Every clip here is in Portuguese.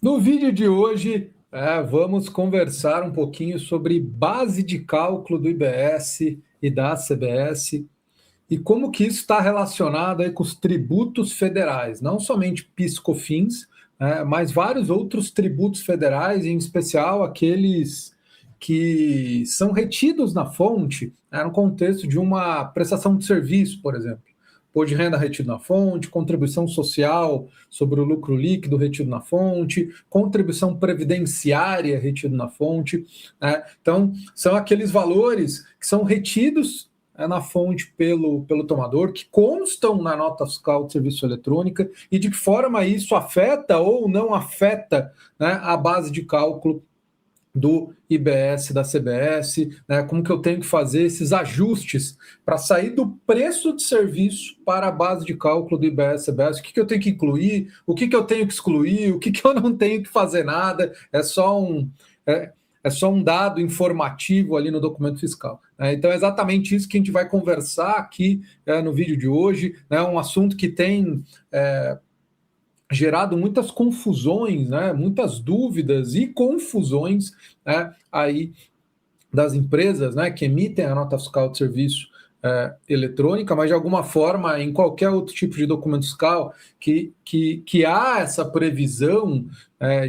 No vídeo de hoje, vamos conversar um pouquinho sobre base de cálculo do IBS e da CBS e como que isso está relacionado aí com os tributos federais, não somente PIS/COFINS, mas vários outros tributos federais, em especial aqueles que são retidos na fonte, no contexto de uma prestação de serviço, por exemplo. Imposto de renda retido na fonte, contribuição social sobre o lucro líquido retido na fonte, contribuição previdenciária retido na fonte. Então, são aqueles valores que são retidos na fonte pelo tomador, que constam na nota fiscal de serviço eletrônica e de que forma isso afeta ou não afeta, a base de cálculo do IBS, da CBS, como que eu tenho que fazer esses ajustes para sair do preço de serviço para a base de cálculo do IBS, CBS, o que eu tenho que incluir, o que eu tenho que excluir, o que eu não tenho que fazer nada, é só um dado informativo ali no documento fiscal. Então é exatamente isso que a gente vai conversar aqui no vídeo de hoje, um assunto que tem gerado muitas confusões, muitas dúvidas e confusões aí das empresas que emitem a nota fiscal de serviço eletrônica, mas de alguma forma, em qualquer outro tipo de documento fiscal que há essa previsão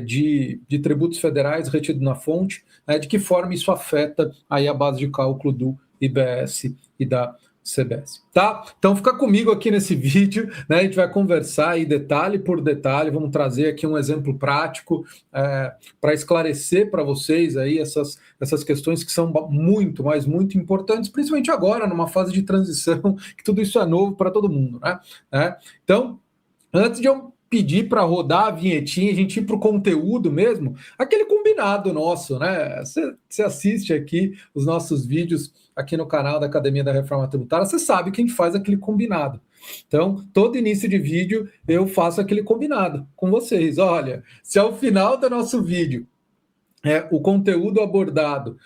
de tributos federais retidos na fonte, de que forma isso afeta aí a base de cálculo do IBS e da CBS, tá? Então fica comigo aqui nesse vídeo, a gente vai conversar aí detalhe por detalhe, vamos trazer aqui um exemplo prático para esclarecer para vocês aí essas questões que são muito, mas muito importantes, principalmente agora, numa fase de transição, que tudo isso é novo para todo mundo, Então, antes de eu pedir para rodar a vinhetinha, a gente ir para o conteúdo mesmo, aquele combinado nosso, Você assiste aqui os nossos vídeos aqui no canal da Academia da Reforma Tributária, você sabe que a gente faz aquele combinado. Então, todo início de vídeo eu faço aquele combinado com vocês. Olha, se ao final do nosso vídeo o conteúdo abordado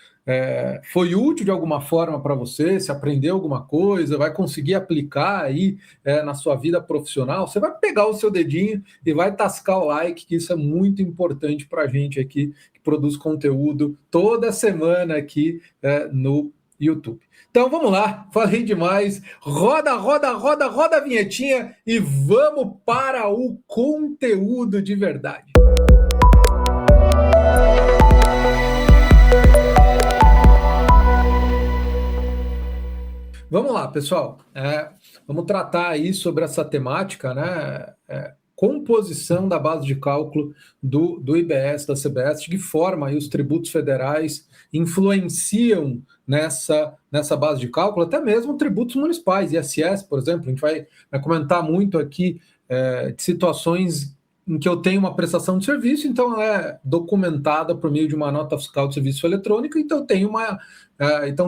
foi útil de alguma forma para você, se aprendeu alguma coisa, vai conseguir aplicar aí na sua vida profissional, você vai pegar o seu dedinho e vai tascar o like, que isso é muito importante para a gente aqui, que produz conteúdo toda semana aqui no YouTube. Então vamos lá, falei demais, roda a vinhetinha e vamos para o conteúdo de verdade. Vamos lá, pessoal. Vamos tratar aí sobre essa temática, composição da base de cálculo do IBS, da CBS, de que forma aí os tributos federais influenciam nessa base de cálculo, até mesmo tributos municipais, ISS, por exemplo. A gente vai comentar muito aqui de situações em que eu tenho uma prestação de serviço, então ela é documentada por meio de uma nota fiscal de serviço eletrônica, então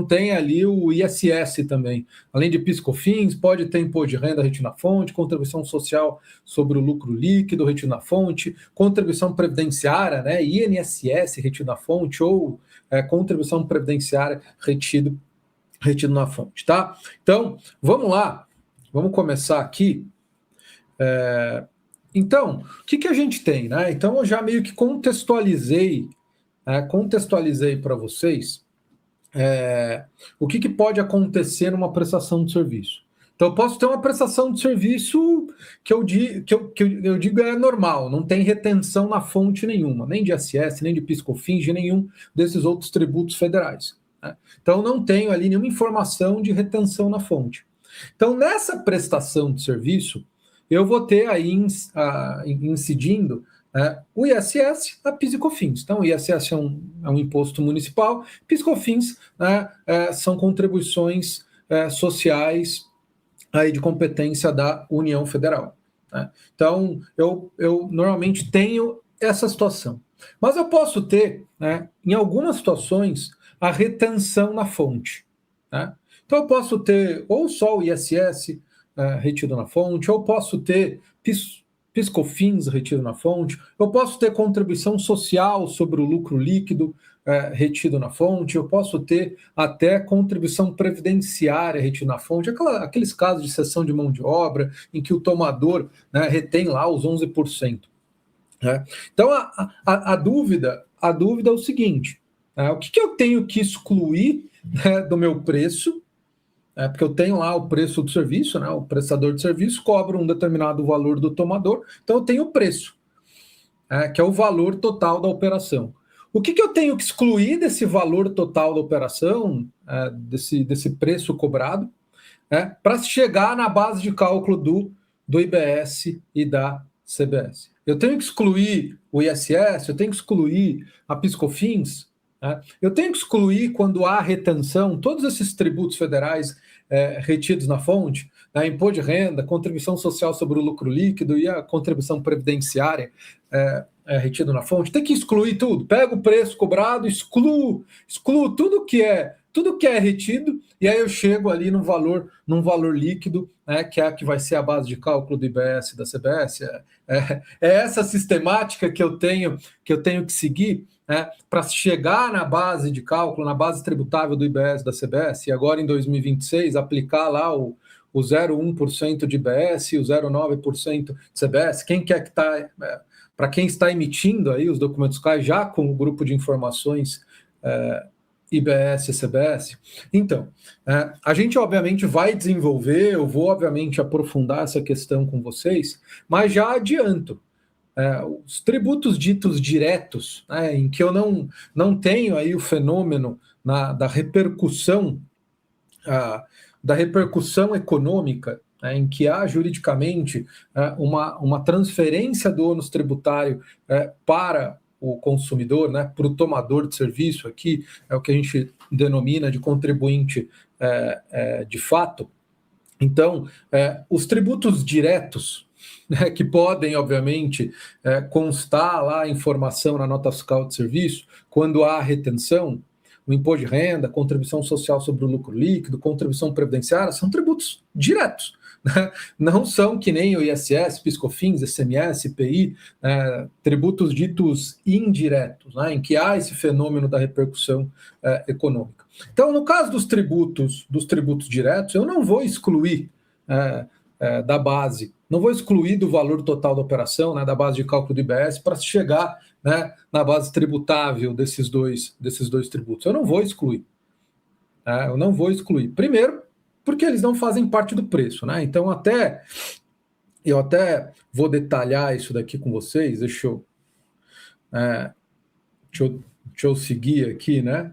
tem ali o ISS também. Além de PIS/COFINS, pode ter imposto de renda retido na fonte, contribuição social sobre o lucro líquido retido na fonte, contribuição previdenciária, INSS retido na fonte, ou contribuição previdenciária retido na fonte, tá? Então, vamos lá, vamos começar aqui. Então, o que a gente tem? Então, eu já meio que contextualizei para vocês o que pode acontecer numa prestação de serviço. Então, eu posso ter uma prestação de serviço que eu digo é normal, não tem retenção na fonte nenhuma, nem de ISS, nem de PIS/COFINS, de nenhum desses outros tributos federais. Então, não tenho ali nenhuma informação de retenção na fonte. Então, nessa prestação de serviço, eu vou ter aí incidindo o ISS, a PIS e COFINS. Então, o ISS é um imposto municipal, PIS e COFINS são contribuições sociais aí de competência da União Federal. Então, eu normalmente tenho essa situação. Mas eu posso ter, em algumas situações, a retenção na fonte. Então, eu posso ter ou só o ISS retido na fonte, ou posso ter PIS/COFINS retido na fonte, eu posso ter contribuição social sobre o lucro líquido retido na fonte, eu posso ter até contribuição previdenciária retido na fonte, aqueles casos de cessão de mão de obra em que o tomador retém lá os 11%. né? Então, a dúvida é o seguinte, né? O que eu tenho que excluir, né, do meu preço, porque eu tenho lá o preço do serviço, né? O prestador de serviço cobra um determinado valor do tomador, então eu tenho o preço, que é o valor total da operação. O que eu tenho que excluir desse valor total da operação, desse preço cobrado, para chegar na base de cálculo do IBS e da CBS? Eu tenho que excluir o ISS, eu tenho que excluir a PIS/COFINS, né? Eu tenho que excluir, quando há retenção, todos esses tributos federais retidos na fonte, né? Imposto de renda, contribuição social sobre o lucro líquido e a contribuição previdenciária retido na fonte. Tem que excluir tudo. Pego o preço cobrado, excluo tudo que é retido, e aí eu chego ali num valor líquido, né, que vai ser a base de cálculo do IBS e da CBS. É essa sistemática que eu tenho que seguir, né, para chegar na base de cálculo, na base tributável do IBS e da CBS, e agora em 2026 aplicar lá o 0,1% de IBS e o 0,9% de CBS. Quem quer que está... para quem está emitindo aí os documentos fiscais já com o grupo de informações IBS e CBS. Então, a gente obviamente vai desenvolver, eu vou obviamente aprofundar essa questão com vocês, mas já adianto, os tributos ditos diretos, em que eu não tenho aí o fenômeno da repercussão, econômica, em que há juridicamente uma transferência do ônus tributário para o consumidor, né, para o tomador de serviço, aqui é o que a gente denomina de contribuinte de fato. Então, os tributos diretos, né, que podem, obviamente, constar lá a informação na nota fiscal de serviço, quando há retenção, o imposto de renda, contribuição social sobre o lucro líquido, contribuição previdenciária, são tributos diretos, né? Não são que nem o ISS, PIS/COFINS, ICMS, IPI, tributos ditos indiretos, né, em que há esse fenômeno da repercussão econômica. Então, no caso dos tributos diretos, eu não vou excluir da base, não vou excluir do valor total da operação, né, da base de cálculo do IBS, para chegar, né, na base tributável desses dois tributos. Eu não vou excluir. Eu não vou excluir. Primeiro, porque eles não fazem parte do preço, né? Então, eu até vou detalhar isso daqui com vocês. Deixa eu seguir aqui, né?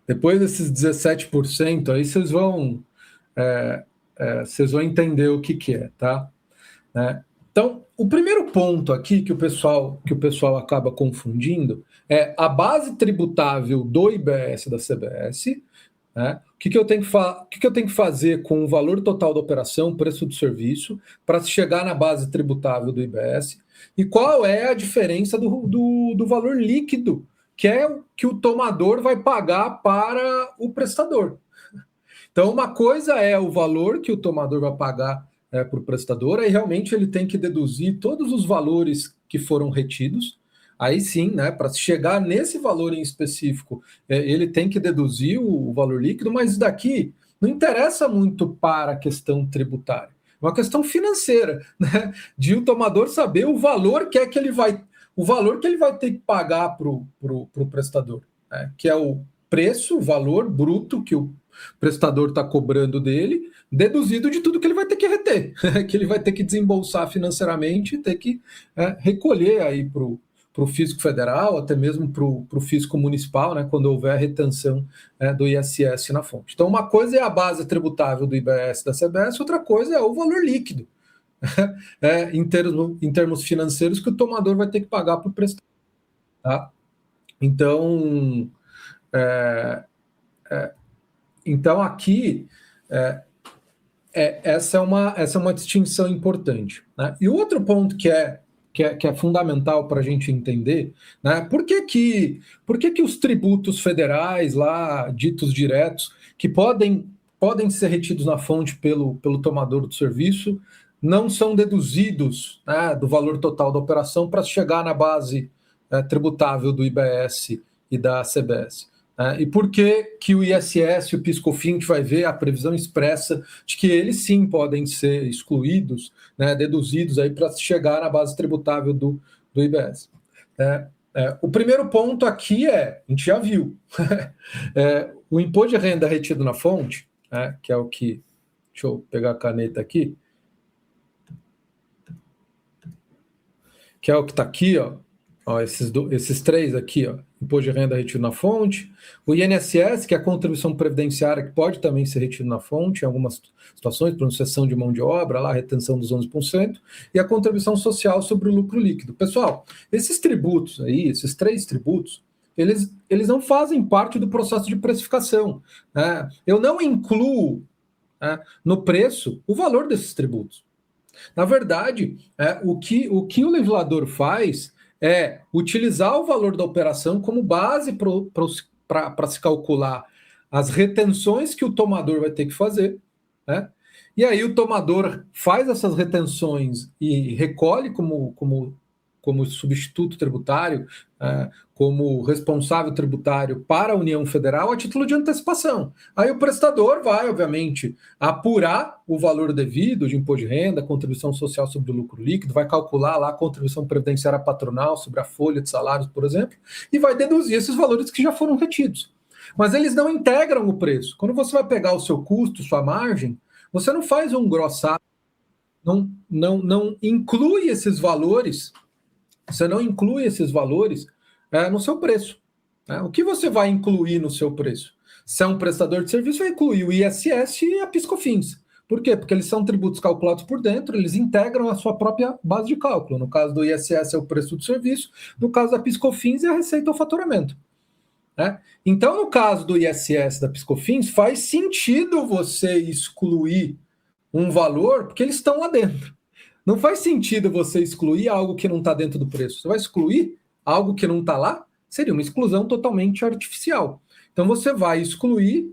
Depois desses 17%, aí vocês vão entender o que é, tá? Então, o primeiro ponto aqui que o pessoal acaba confundindo é a base tributável do IBS e da CBS. O que eu tenho que fazer com o valor total da operação, preço do serviço, para chegar na base tributável do IBS? E qual é a diferença do valor líquido, que é o que o tomador vai pagar para o prestador? Então, uma coisa é o valor que o tomador vai pagar para o prestador, aí realmente ele tem que deduzir todos os valores que foram retidos. Aí sim, né, para chegar nesse valor em específico, ele tem que deduzir o valor líquido, mas isso daqui não interessa muito para a questão tributária. É uma questão financeira, né, de o tomador saber o valor que ele vai ter que pagar para o prestador, né, que é o preço, o valor bruto que o prestador está cobrando dele, deduzido de tudo que ele vai ter que reter, que ele vai ter que desembolsar financeiramente e ter que recolher aí para o fisco federal, até mesmo para o fisco municipal, né, quando houver retenção do ISS na fonte. Então, uma coisa é a base tributável do IBS e da CBS, outra coisa é o valor líquido, em termos financeiros, que o tomador vai ter que pagar para o prestador. Tá? Então, aqui, essa é uma distinção importante, né? E o outro ponto que é fundamental para a gente entender, né? Por que os tributos federais lá, ditos diretos, que podem ser retidos na fonte pelo tomador do serviço, não são deduzidos, né, do valor total da operação para chegar na base tributável do IBS e da CBS? E por que o ISS e o PIS/COFINS, a gente vai ver a previsão expressa de que eles sim podem ser excluídos, né, deduzidos aí para chegar na base tributável do do IBS. O primeiro ponto aqui a gente já viu, o imposto de renda retido na fonte, que é o que, deixa eu pegar a caneta aqui, que é o que está aqui, esses três aqui, imposto de renda retido na fonte, o INSS, que é a contribuição previdenciária, que pode também ser retido na fonte, em algumas situações, por cessão de mão de obra, lá, retenção dos 11%, e a contribuição social sobre o lucro líquido. Pessoal, esses tributos aí, esses três tributos, eles não fazem parte do processo de precificação. Eu não incluo no preço o valor desses tributos. Na verdade, o que o legislador faz é utilizar o valor da operação como base para se calcular as retenções que o tomador vai ter que fazer, né? E aí o tomador faz essas retenções e recolhe como substituto tributário, como responsável tributário para a União Federal a título de antecipação. Aí o prestador vai, obviamente, apurar o valor devido de imposto de renda, contribuição social sobre o lucro líquido, vai calcular lá a contribuição previdenciária patronal sobre a folha de salários, por exemplo, e vai deduzir esses valores que já foram retidos. Mas eles não integram o preço. Quando você vai pegar o seu custo, sua margem, você não faz um grossar, não inclui esses valores. Você não inclui esses valores no seu preço. O que você vai incluir no seu preço? Se é um prestador de serviço, vai incluir o ISS e a PiscoFins. Por quê? Porque eles são tributos calculados por dentro, eles integram a sua própria base de cálculo. No caso do ISS é o preço do serviço, no caso da PiscoFins é a receita ou faturamento. Então, no caso do ISS da PiscoFins, faz sentido você excluir um valor, porque eles estão lá dentro. Não faz sentido você excluir algo que não está dentro do preço. Você vai excluir algo que não está lá? Seria uma exclusão totalmente artificial. Então você vai excluir,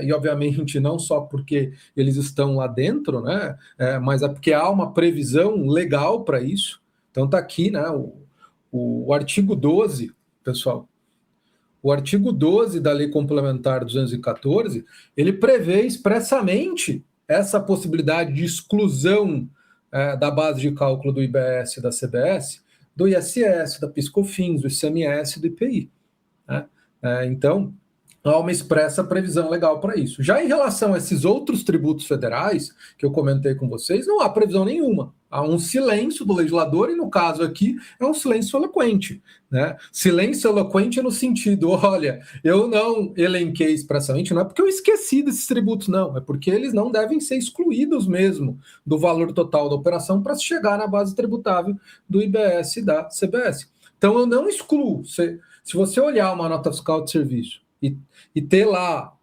e obviamente não só porque eles estão lá dentro, mas é porque há uma previsão legal para isso. Então está aqui o artigo 12, pessoal. O artigo 12 da Lei Complementar 214, ele prevê expressamente essa possibilidade de exclusão da base de cálculo do IBS e da CBS, do ISS, da PiscoFins, do ICMS e do IPI. Então, há uma expressa previsão legal para isso. Já em relação a esses outros tributos federais, que eu comentei com vocês, não há previsão nenhuma. Há um silêncio do legislador, e no caso aqui, é um silêncio eloquente. Silêncio eloquente no sentido, olha, eu não elenquei expressamente, não é porque eu esqueci desses tributos, não, é porque eles não devem ser excluídos mesmo do valor total da operação para se chegar na base tributável do IBS e da CBS. Então, eu não excluo. Se você olhar uma nota fiscal de serviço e ter lá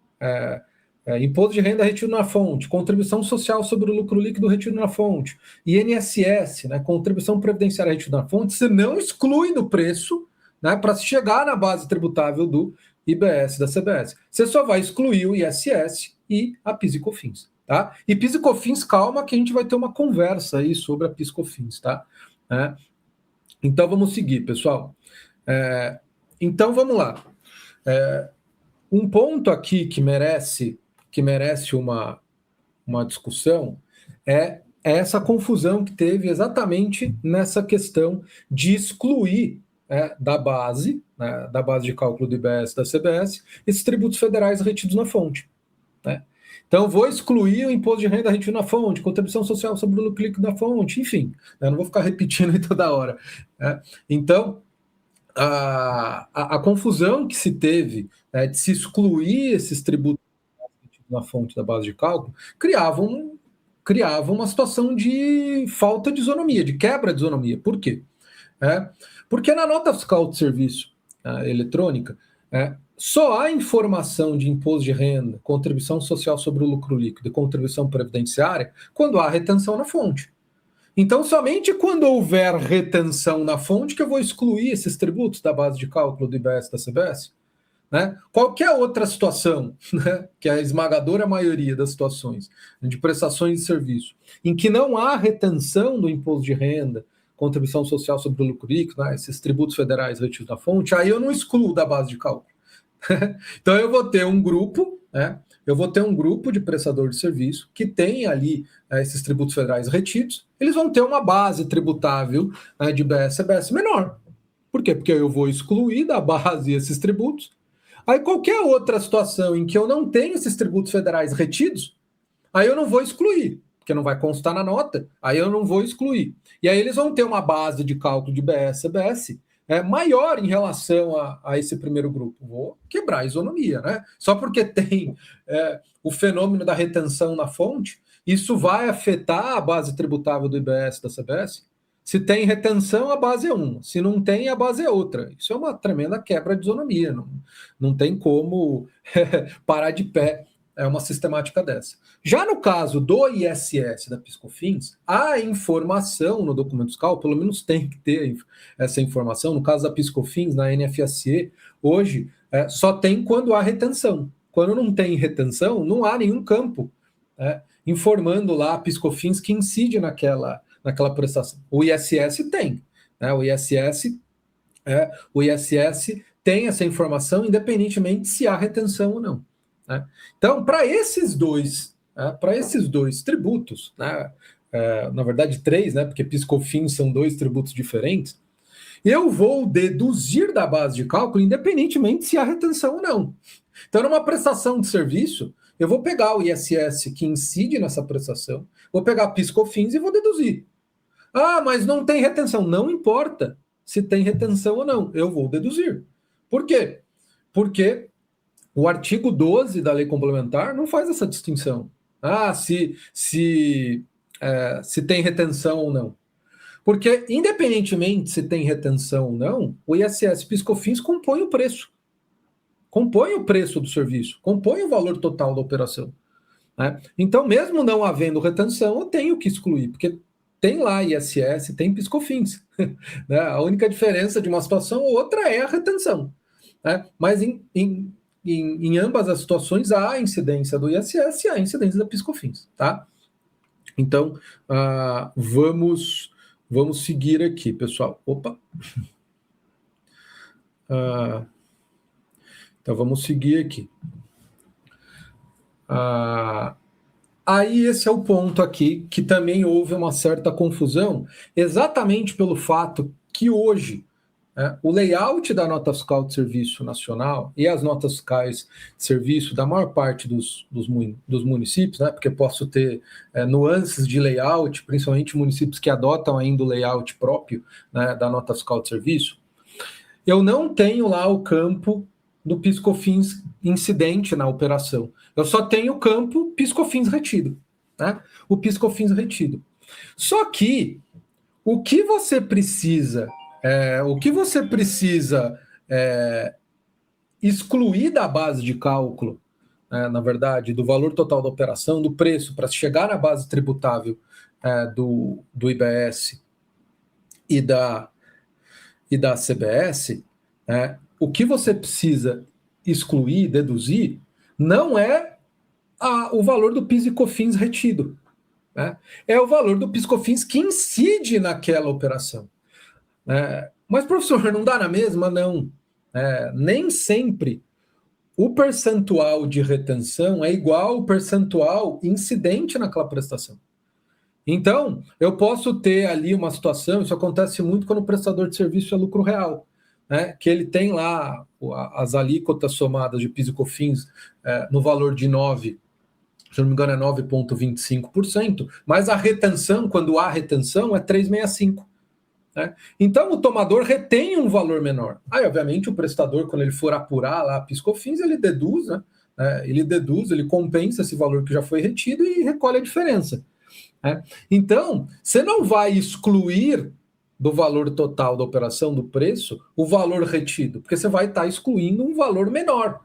imposto de renda retido na fonte, contribuição social sobre o lucro líquido retido na fonte, INSS, contribuição previdenciária retida na fonte, você não exclui do preço para se chegar na base tributável do IBS da CBS. Você só vai excluir o ISS e a PIS e COFINS. Tá? E PIS e COFINS, calma que a gente vai ter uma conversa aí sobre a PIS e COFINS. Tá? Então vamos seguir, pessoal. Então vamos lá. Um ponto aqui que merece uma discussão é essa confusão que teve exatamente nessa questão de excluir da base de cálculo do IBS da CBS, esses tributos federais retidos na fonte. Então, vou excluir o imposto de renda retido na fonte, contribuição social sobre o lucro líquido na fonte, enfim, não vou ficar repetindo toda hora. Então, a confusão que se teve de se excluir esses tributos na fonte da base de cálculo criava uma situação de falta de isonomia, de quebra de isonomia. Por quê? Porque na nota fiscal de serviço eletrônica só há informação de imposto de renda, contribuição social sobre o lucro líquido e contribuição previdenciária quando há retenção na fonte. Então, somente quando houver retenção na fonte que eu vou excluir esses tributos da base de cálculo do IBS da CBS. Qualquer outra situação, que é a esmagadora maioria das situações de prestações de serviço, em que não há retenção do imposto de renda, contribuição social sobre o lucro líquido, esses tributos federais retidos na fonte, aí eu não excluo da base de cálculo. Então, eu vou ter um grupo eu vou ter um grupo de prestador de serviço que tem ali esses tributos federais retidos, eles vão ter uma base tributável de IBS e CBS menor. Por quê? Porque eu vou excluir da base esses tributos. Aí qualquer outra situação em que eu não tenho esses tributos federais retidos, aí eu não vou excluir, porque não vai constar na nota, aí eu não vou excluir. E aí eles vão ter uma base de cálculo de IBS, CBS maior em relação a esse primeiro grupo. Vou quebrar a isonomia, né? Só porque tem o fenômeno da retenção na fonte, isso vai afetar a base tributável do IBS da CBS? Se tem retenção, a base é uma. Se não tem, a base é outra. Isso é uma tremenda quebra de isonomia. Não tem como parar de pé uma sistemática dessa. Já no caso do ISS da PiscoFins, a informação no documento fiscal, pelo menos tem que ter essa informação. No caso da PiscoFins, na NFSE, hoje só tem quando há retenção. Quando não tem retenção, não há nenhum campo informando lá a PiscoFins que incide naquela prestação. O ISS tem. O ISS tem essa informação independentemente se há retenção ou não. Então, para esses dois tributos, na verdade 3, porque PiscoFins são 2 tributos diferentes, eu vou deduzir da base de cálculo independentemente se há retenção ou não. Então, numa prestação de serviço, eu vou pegar o ISS que incide nessa prestação, vou pegar a PiscoFins e vou deduzir. Ah, mas não tem retenção. Não importa se tem retenção ou não, eu vou deduzir. Por quê? Porque o artigo 12 da lei complementar não faz essa distinção. Se tem retenção ou não. Porque, independentemente se tem retenção ou não, o ISS PiscoFins compõe o preço. Compõe o preço do serviço, compõe o valor total da operação. Então, mesmo não havendo retenção, eu tenho que excluir, porque tem lá ISS, tem PiscoFins. A única diferença de uma situação ou outra é a retenção. Mas em ambas as situações há a incidência do ISS e há a incidência da PiscoFins, tá? Então, vamos seguir aqui, pessoal. Opa! Então, vamos seguir aqui. Aí esse é o ponto aqui, que também houve uma certa confusão, exatamente pelo fato que hoje o layout da nota fiscal de serviço nacional e as notas fiscais de serviço da maior parte dos municípios, porque posso ter nuances de layout, principalmente municípios que adotam ainda o layout próprio da nota fiscal de serviço, eu não tenho lá o campo do PiscoFins incidente na operação. Eu só tenho o campo PiscoFins retido. O PiscoFins retido. Só que o que você precisa excluir da base de cálculo, na verdade, do valor total da operação, do preço, para chegar na base tributável do IBS e da CBS, o que você precisa excluir, deduzir, não é o valor do PIS e COFINS retido. É o valor do PIS e COFINS que incide naquela operação. Mas, professor, não dá na mesma? Não. Nem sempre o percentual de retenção é igual ao percentual incidente naquela prestação. Então, eu posso ter ali uma situação, isso acontece muito quando o prestador de serviço é lucro real, que ele tem lá as alíquotas somadas de PIS e COFINS no valor de 9%, se não me engano é 9,25%, mas a retenção, quando há retenção, é 3,65%. Então, o tomador retém um valor menor. Aí, obviamente, o prestador, quando ele for apurar lá a PIS e COFINS, ele deduz, ele compensa esse valor que já foi retido e recolhe a diferença. Então, você não vai excluir do valor total da operação, do preço, o valor retido, porque você vai estar excluindo um valor menor.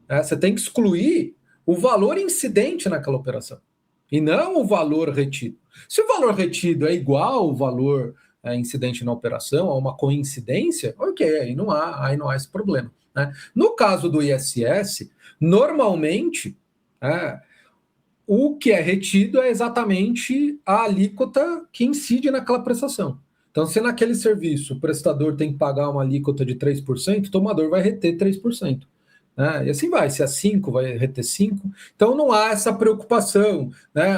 Você tem que excluir o valor incidente naquela operação, e não o valor retido. Se o valor retido é igual ao valor incidente na operação, a uma coincidência, ok, aí não há esse problema. No caso do ISS, normalmente, o que é retido é exatamente a alíquota que incide naquela prestação. Então, se naquele serviço o prestador tem que pagar uma alíquota de 3%, o tomador vai reter 3%. né? E assim vai, se é 5, vai reter 5. Então não há essa preocupação, né?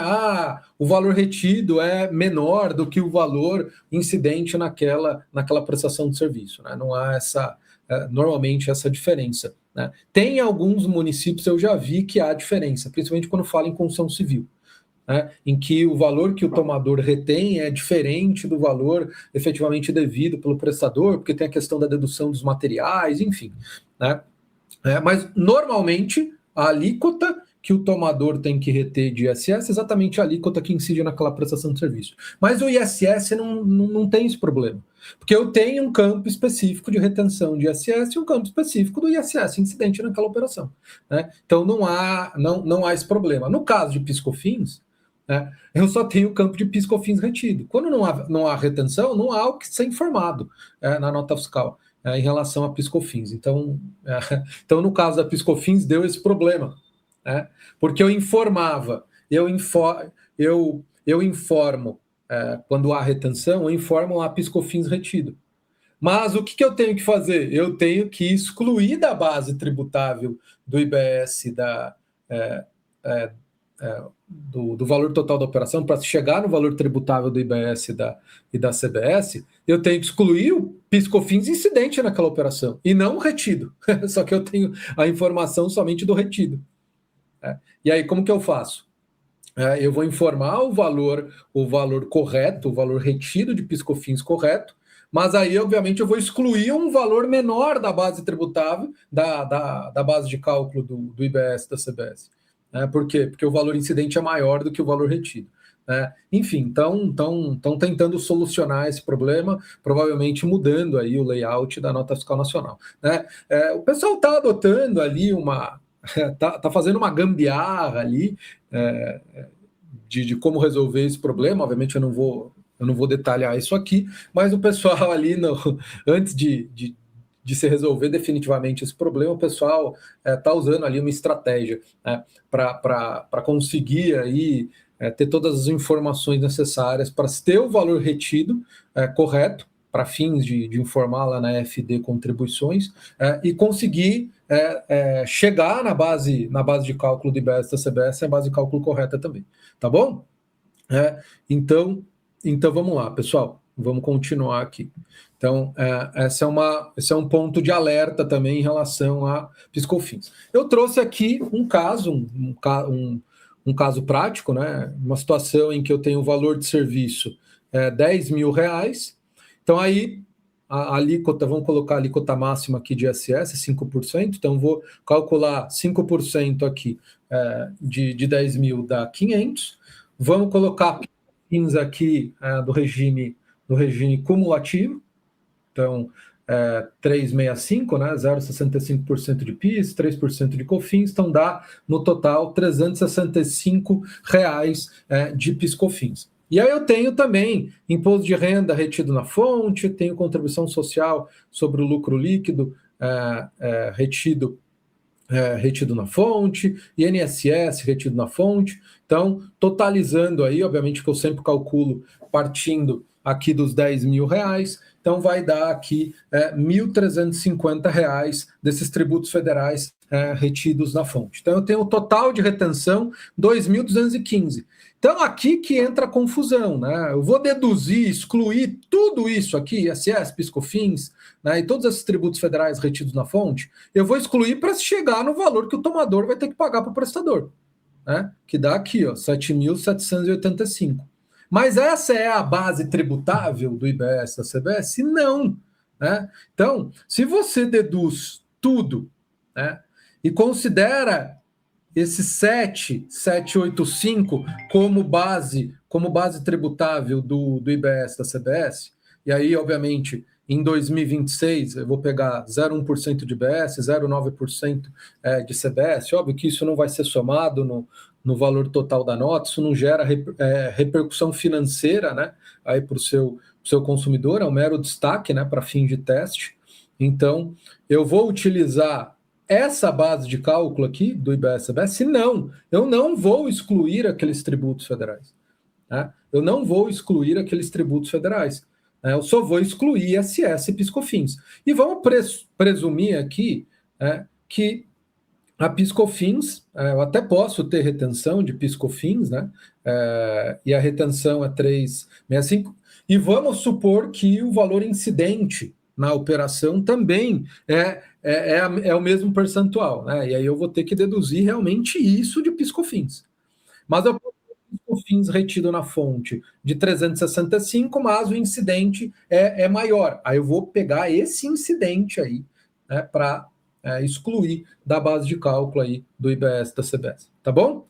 O valor retido é menor do que o valor incidente naquela prestação de serviço, né? Não há normalmente essa diferença, né? Tem alguns municípios, eu já vi que há diferença, principalmente quando fala em construção civil, né, em que o valor que o tomador retém é diferente do valor efetivamente devido pelo prestador, porque tem a questão da dedução dos materiais, enfim, né? Mas normalmente a alíquota que o tomador tem que reter de ISS é exatamente a alíquota que incide naquela prestação de serviço. Mas o ISS não tem esse problema, porque eu tenho um campo específico de retenção de ISS e um campo específico do ISS incidente naquela operação, né? Então não há esse problema. No caso de PIS/COFINS, né, eu só tenho o campo de PIS/COFINS retido. Quando não há retenção, não há o que ser informado na nota fiscal em relação a PIS/COFINS. Então, no caso da PIS/COFINS, deu esse problema, né? Porque eu informava, eu informo, quando há retenção, eu informo lá PIS/COFINS retido. Mas o que eu tenho que fazer? Eu tenho que excluir da base tributável do IBS do valor total da operação, para chegar no valor tributável do IBS e da CBS, eu tenho que excluir o PIS/COFINS incidente naquela operação, e não o retido. Só que eu tenho a informação somente do retido. E aí, como que eu faço? Eu vou informar o valor correto, o valor retido de PIS/COFINS correto, mas aí, obviamente, eu vou excluir um valor menor da base tributável, da base de cálculo do IBS da CBS. Por quê? Porque o valor incidente é maior do que o valor retido. Enfim, estão tentando solucionar esse problema, provavelmente mudando aí o layout da nota fiscal nacional. O pessoal está adotando ali está fazendo uma gambiarra ali de como resolver esse problema. Obviamente eu não vou detalhar isso aqui, mas o pessoal ali, antes de se resolver definitivamente esse problema, o pessoal está usando ali uma estratégia, né, para conseguir aí ter todas as informações necessárias para ter o valor retido correto, para fins de informar lá na FD contribuições, e conseguir chegar na base de cálculo do IBS da CBS, a base de cálculo correta também. Tá bom? Então vamos lá, pessoal. Vamos continuar aqui. Então, esse é um ponto de alerta também em relação a PIS/COFINS. Eu trouxe aqui um caso, um caso prático, né? Uma situação em que eu tenho o valor de serviço R$10.000. Então, aí, a alíquota, vamos colocar a alíquota máxima aqui de ISS, 5%. Então, vou calcular 5% aqui de 10 mil dá 500. Vamos colocar PIS aqui do regime cumulativo. Então, 365, né? 0,65% de PIS, 3% de COFINS, então dá no total R$365 de PIS/COFINS. E aí eu tenho também imposto de renda retido na fonte, tenho contribuição social sobre o lucro líquido retido na fonte, INSS retido na fonte. Então, totalizando aí, obviamente que eu sempre calculo partindo aqui dos R$10.000, então vai dar aqui R$1.350 desses tributos federais retidos na fonte. Então, eu tenho o total de retenção 2.215. Então, aqui que entra a confusão, né? Eu vou deduzir, excluir tudo isso aqui, ISS, PIS/COFINS, né, e todos esses tributos federais retidos na fonte, eu vou excluir para chegar no valor que o tomador vai ter que pagar para o prestador, né? Que dá aqui, ó, 7.785. Mas essa é a base tributável do IBS da CBS? Não, né? Então, se você deduz tudo, né, e considera esse 785 como base tributável do IBS da CBS, e aí, obviamente, em 2026, eu vou pegar 0,1% de IBS, 0,9% de CBS. Óbvio que isso não vai ser somado no valor total da nota, isso não gera repercussão financeira, né, aí para o seu consumidor, é um mero destaque, né, para fim de teste. Então, eu vou utilizar essa base de cálculo aqui do IBS-CBS, não, eu não vou excluir aqueles tributos federais. Né? Eu não vou excluir aqueles tributos federais. Né? Eu só vou excluir ISS e PIS/COFINS. E vamos presumir aqui que a PIS/COFINS, eu até posso ter retenção de PIS/COFINS, né? E a retenção é 3,65, e vamos supor que o valor incidente na operação também é o mesmo percentual, né? E aí eu vou ter que deduzir realmente isso de PIS/COFINS. Mas eu posso ter PIS/COFINS retido na fonte de 365, mas o incidente é maior. Aí eu vou pegar esse incidente aí, né, para excluir da base de cálculo aí do IBS da CBS, tá bom?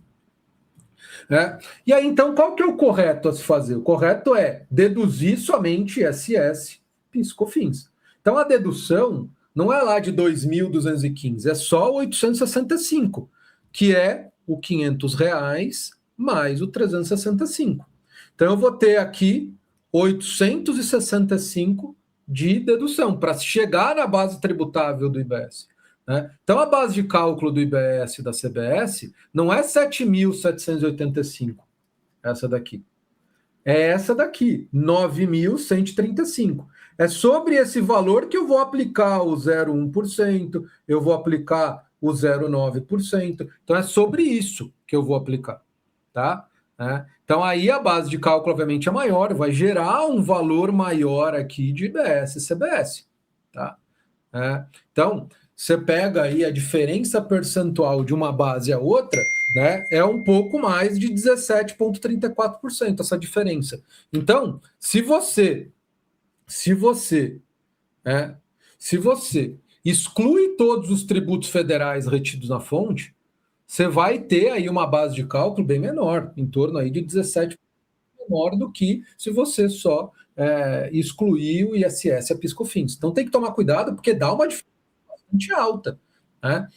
E aí, então, qual que é o correto a se fazer? O correto é deduzir somente ISS, PIS/COFINS. Então, a dedução não é lá de 2.215, é só 865, que é o R$ 500 mais o 365. Então, eu vou ter aqui 865 de dedução para chegar na base tributável do IBS. Né? Então, a base de cálculo do IBS da CBS não é 7.785, essa daqui. É essa daqui, 9.135. É sobre esse valor que eu vou aplicar o 0,1%, eu vou aplicar o 0,9%. Então, é sobre isso que eu vou aplicar. Tá? Então, aí a base de cálculo, obviamente, é maior, vai gerar um valor maior aqui de IBS e CBS. Tá? Então, você pega aí a diferença percentual de uma base a outra, né, é um pouco mais de 17,34% essa diferença. Então, se você exclui todos os tributos federais retidos na fonte, você vai ter aí uma base de cálculo bem menor, em torno aí de 17% menor do que se você só excluir o ISS e a PIS/COFINS. Então tem que tomar cuidado, porque dá uma diferença bastante alta, né?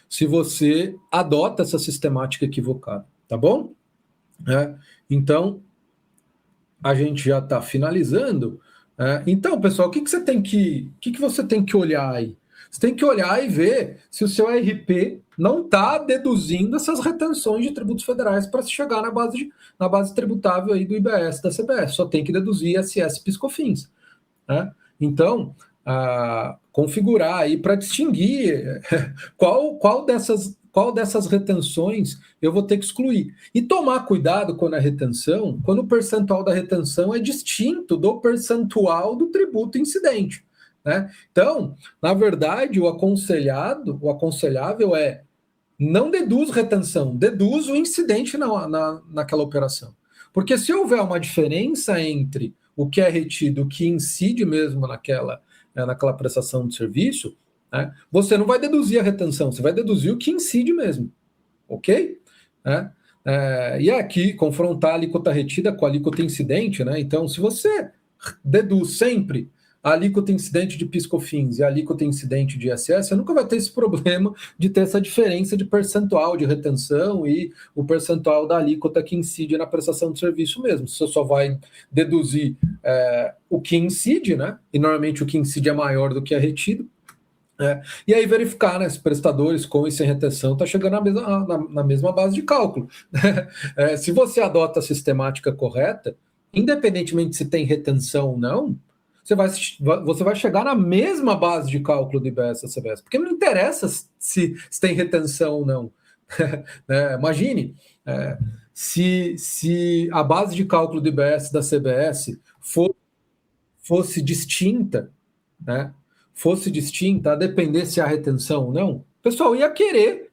Se você adota essa sistemática equivocada, tá bom? Então, a gente já está finalizando. Então, pessoal, o que você tem que olhar aí? Você tem que olhar e ver se o seu RP não está deduzindo essas retenções de tributos federais para se chegar na base tributável aí do IBS da CBS. Só tem que deduzir ISS e PIS/COFINS. Então, configurar aí para distinguir qual dessas retenções eu vou ter que excluir. E tomar cuidado quando o percentual da retenção é distinto do percentual do tributo incidente. Né? Então, na verdade, o aconselhável é não deduz retenção, deduz o incidente naquela operação. Porque se houver uma diferença entre o que é retido e o que incide mesmo naquela prestação de serviço, né, você não vai deduzir a retenção, você vai deduzir o que incide mesmo. Ok? E aqui, confrontar a alíquota retida com a alíquota incidente, né? Então, se você deduz sempre a alíquota incidente de PIS/COFINS e a alíquota incidente de ISS, você nunca vai ter esse problema de ter essa diferença de percentual de retenção e o percentual da alíquota que incide na prestação de serviço mesmo. Você só vai deduzir o que incide, né? E normalmente o que incide é maior do que é retido. E aí verificar, né, se prestadores com e sem retenção está chegando na mesma base de cálculo. Se você adota a sistemática correta, independentemente se tem retenção ou não, você vai chegar na mesma base de cálculo do IBS da CBS, porque não interessa se tem retenção ou não. Imagine, se a base de cálculo do IBS da CBS fosse distinta, né? Fosse distinta, a depender se há retenção ou não, o pessoal ia querer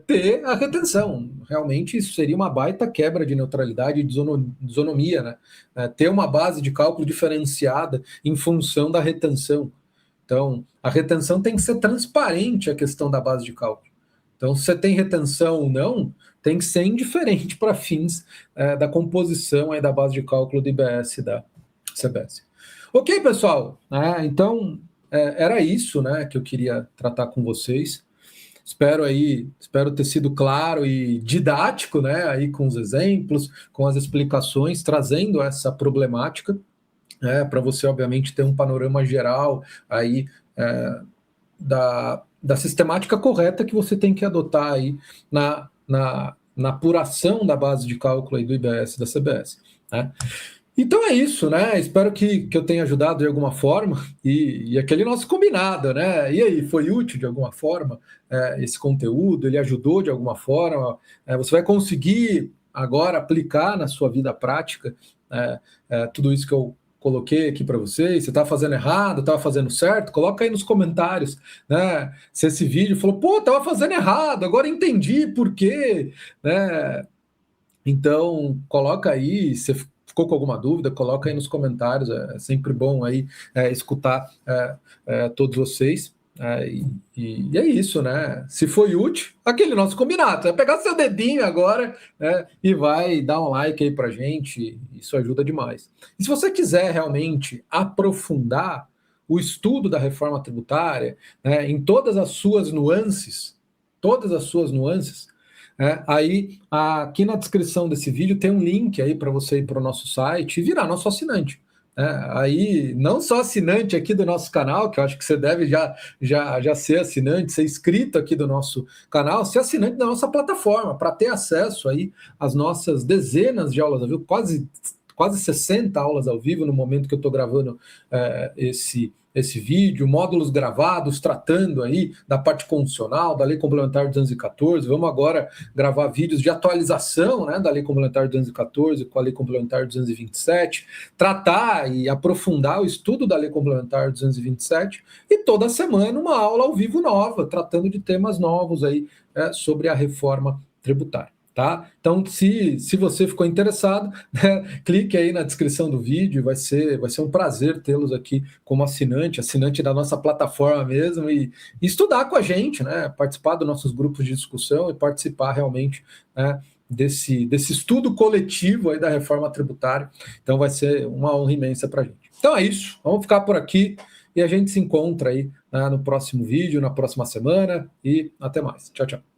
ter a retenção. Realmente isso seria uma baita quebra de neutralidade e desonomia, né? Ter uma base de cálculo diferenciada em função da retenção. Então, a retenção tem que ser transparente, a questão da base de cálculo. Então, se você tem retenção ou não, tem que ser indiferente para fins da composição aí da base de cálculo do IBS da CBS. Ok, pessoal, então era isso, né, que eu queria tratar com vocês. Espero ter sido claro e didático, né, aí com os exemplos, com as explicações, trazendo essa problemática, para você, obviamente, ter um panorama geral aí da sistemática correta que você tem que adotar aí na apuração da base de cálculo aí do IBS da CBS. Né? Então é isso, né? Espero que eu tenha ajudado de alguma forma e aquele nosso combinado, né? E aí, foi útil de alguma forma esse conteúdo? Ele ajudou de alguma forma? Você vai conseguir agora aplicar na sua vida prática tudo isso que eu coloquei aqui para vocês? Você está fazendo errado? Estava fazendo certo? Coloca aí nos comentários, né? Se esse vídeo falou, pô, estava fazendo errado, agora entendi por quê, né? Então, coloca aí, se ficou com alguma dúvida, coloca aí nos comentários. É sempre bom aí escutar todos vocês. E é isso, né? Se foi útil, aquele nosso combinado. Vai pegar seu dedinho agora, né, e vai dar um like aí pra gente. Isso ajuda demais. E se você quiser realmente aprofundar o estudo da reforma tributária, né, em todas as suas nuances, aí, aqui na descrição desse vídeo tem um link aí para você ir para o nosso site e virar nosso assinante. Aí, não só assinante aqui do nosso canal, que eu acho que você deve já ser assinante, ser inscrito aqui do nosso canal, ser assinante da nossa plataforma, para ter acesso aí às nossas dezenas de aulas ao vivo, quase 60 aulas ao vivo no momento que eu estou gravando esse vídeo, módulos gravados tratando aí da parte constitucional, da Lei Complementar 214. Vamos agora gravar vídeos de atualização, né, da Lei Complementar 214 com a Lei Complementar 227, tratar e aprofundar o estudo da Lei Complementar 227 e toda semana uma aula ao vivo nova, tratando de temas novos aí sobre a reforma tributária. Tá? Então, se você ficou interessado, né, clique aí na descrição do vídeo, vai ser um prazer tê-los aqui como assinante da nossa plataforma mesmo, e estudar com a gente, né, participar dos nossos grupos de discussão e participar realmente, né, desse estudo coletivo aí da reforma tributária. Então vai ser uma honra imensa para a gente. Então é isso, vamos ficar por aqui e a gente se encontra aí, né, no próximo vídeo, na próxima semana, e até mais. Tchau, tchau.